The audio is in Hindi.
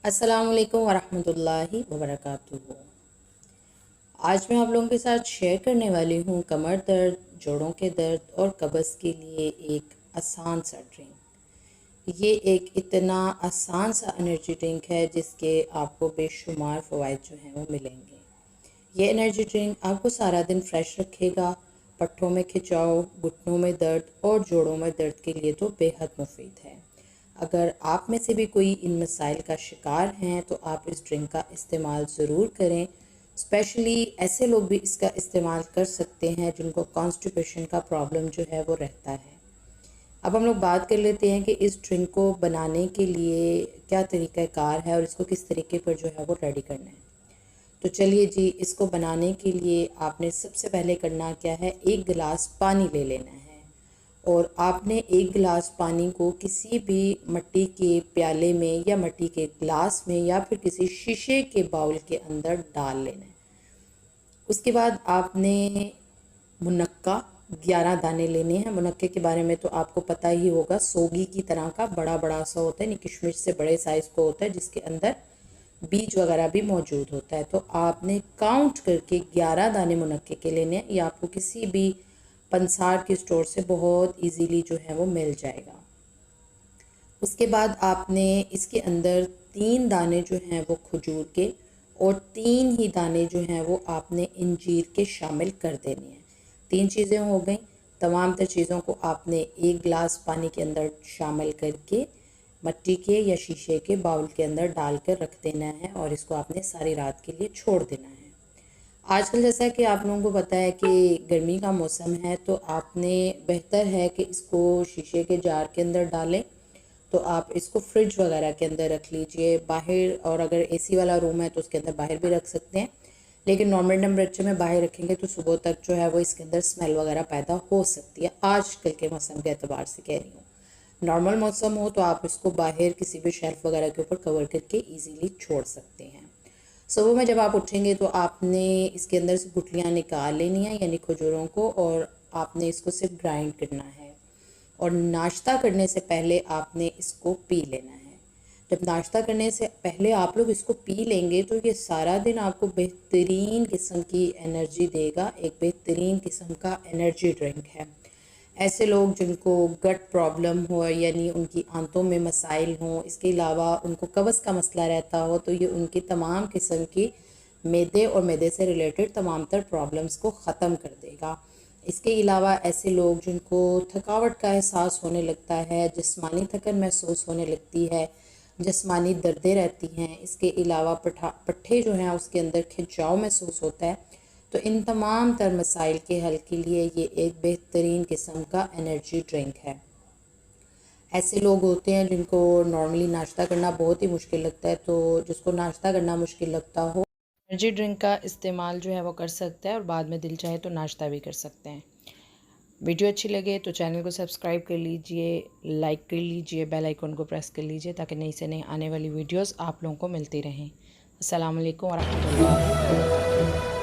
अस्सलामुअलैकुम वरहमतुल्लाहि वबरकातुहू। आज मैं आप लोगों के साथ शेयर करने वाली हूँ कमर दर्द, जोड़ों के दर्द और कब्ज़ के लिए एक आसान सा ड्रिंक। ये एक इतना आसान सा एनर्जी ड्रिंक है जिसके आपको बेशुमार फ़वाइद जो हैं वो मिलेंगे। ये एनर्जी ड्रिंक आपको सारा दिन फ्रेश रखेगा। पट्ठों में खिंचाव, घुटनों में दर्द और जोड़ों में दर्द के लिए तो बेहद मुफीद है। अगर आप में से भी कोई इन मसाइल का शिकार हैं तो आप इस ड्रिंक का इस्तेमाल ज़रूर करें। स्पेशली ऐसे लोग भी इसका इस्तेमाल कर सकते हैं जिनको कॉन्स्टिपेशन का प्रॉब्लम जो है वो रहता है। अब हम लोग बात कर लेते हैं कि इस ड्रिंक को बनाने के लिए क्या तरीक़ाकार है और इसको किस तरीके पर जो है वो रेडी करना है। तो चलिए जी, इसको बनाने के लिए आपने सबसे पहले करना क्या है, एक गिलास पानी ले लेना है और आपने एक गिलास पानी को किसी भी मिट्टी के प्याले में या मिट्टी के गिलास में या फिर किसी शीशे के बाउल के अंदर डाल लेना है। उसके बाद आपने मुनक्का 11 दाने लेने हैं। मुनक्के के बारे में तो आपको पता ही होगा, सोगी की तरह का बड़ा बड़ा सा होता है, किशमिश से बड़े साइज़ को होता है जिसके अंदर बीज वगैरह भी मौजूद होता है। तो आपने काउंट करके 11 दाने मुनक्के के लेने हैं। ये आपको किसी भी पंसार के स्टोर से बहुत इजीली जो है वो मिल जाएगा। उसके बाद आपने इसके अंदर 3 दाने जो हैं वो खजूर के और 3 ही दाने जो हैं वो आपने इंजीर के शामिल कर देने हैं। 3 चीज़ें हो गई। तमाम तर चीज़ों को आपने एक गिलास पानी के अंदर शामिल करके मिट्टी के या शीशे के बाउल के अंदर डालकर रख देना है और इसको आपने सारी रात के लिए छोड़ देना है। आजकल जैसा कि आप लोगों को पता है कि गर्मी का मौसम है, तो आपने बेहतर है कि इसको शीशे के जार के अंदर डालें। तो आप इसको फ्रिज वगैरह के अंदर रख लीजिए बाहर, और अगर एसी वाला रूम है तो उसके अंदर बाहर भी रख सकते हैं। लेकिन नॉर्मल टेम्परेचर में बाहर रखेंगे तो सुबह तक जो है वो इसके अंदर स्मेल वगैरह पैदा हो सकती है। आजकल के मौसम के अतबार से कह रही हूँ। नॉर्मल मौसम हो तो आप इसको बाहर किसी भी शेल्फ वगैरह के ऊपर कवर करके इजीली छोड़ सकते हैं। सुबह में जब आप उठेंगे तो आपने इसके अंदर से गुठलियाँ निकाल लेनी है, यानी खजूरों को, और आपने इसको सिर्फ ग्राइंड करना है। और नाश्ता करने से पहले आपने इसको पी लेना है। जब नाश्ता करने से पहले आप लोग इसको पी लेंगे तो ये सारा दिन आपको बेहतरीन किस्म की एनर्जी देगा। एक बेहतरीन किस्म का एनर्जी ड्रिंक है। ऐसे लोग जिनको गट प्रॉब्लम हो, यानी उनकी आंतों में मसाइल हों, इसके अलावा उनको कब्ज़ का मसला रहता हो, तो ये उनकी तमाम किस्म की मैदे और मैदे से रिलेटेड तमाम तर प्रॉब्लम्स को ख़त्म कर देगा। इसके अलावा ऐसे लोग जिनको थकावट का एहसास होने लगता है, जिस्मानी थकन महसूस होने लगती है, जिस्मानी दर्दें रहती हैं, इसके अलावा पट्ठे जो हैं उसके अंदर खिंचाव महसूस होता है, तो इन तमाम तर मसाइल के हल के लिए ये एक बेहतरीन किस्म का एनर्जी ड्रिंक है। ऐसे लोग होते हैं जिनको नॉर्मली नाश्ता करना बहुत ही मुश्किल लगता है, तो जिसको नाश्ता करना मुश्किल लगता हो, एनर्जी ड्रिंक का इस्तेमाल जो है वो कर सकता है और बाद में दिल चाहे तो नाश्ता भी कर सकते हैं। वीडियो अच्छी लगे तो चैनल को सब्सक्राइब कर लीजिए, लाइक कर लीजिए, बेल आइकन को प्रेस कर लीजिए ताकि नई से नई आने वाली वीडियोस आप लोगों को मिलती रहें। अस्सलाम वालेकुम वरहमतुल्लाहि वबरकातुहू।